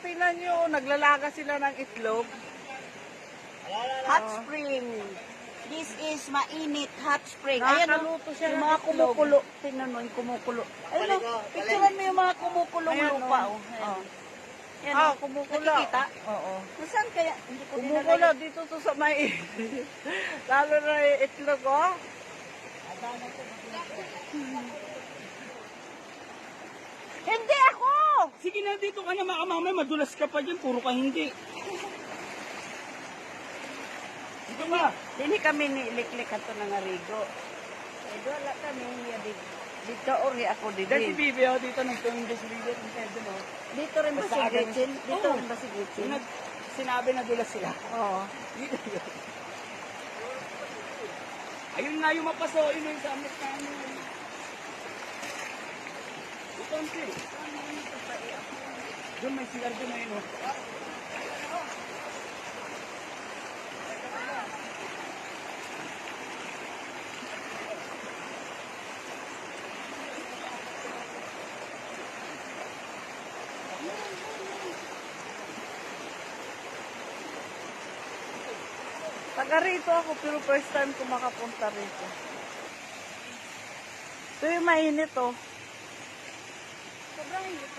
tingnan nyo, naglalaga sila ng itlog. Hot spring. This is mainit hot spring. Ayan Nakakaluto siya yung ng mga itlog. kumukulo. Tingnan mo yung kumukulo. Ayun o, picturean mo yung mga kumukulong Ayan, lupa. oh. Ayan. Yan, Ah, oh. kumukulo. Nakikita? Oo. Nasaan kaya? Hindi ko Kumukulo dito to sa may lalo na yung itlog, oh. Hindi ako! Sige na, dito ka na makamamay, madulas ka pa dyan, puro ka hindi. Dito ba? Dini kami niliklik ato ng arigo. Eh, wala kami dito ori ako Dahil si dito. Bibi, oh, dito nagtuwing si Bibi, ang pwede mo. Dito rin ba si Basta agad- Gretchen? Dito Oo. rin ba si Gretchen? Yung sinabi na dulas sila. Oo. Dito yun. Ayun nga yung mapasoin yung sa amin na ano. Ito ang trip. Doon may CR doon na yun, oh. Taga rito ako, pero first time ko makapunta rito. Ito yung mainit, oh. Sobrang init.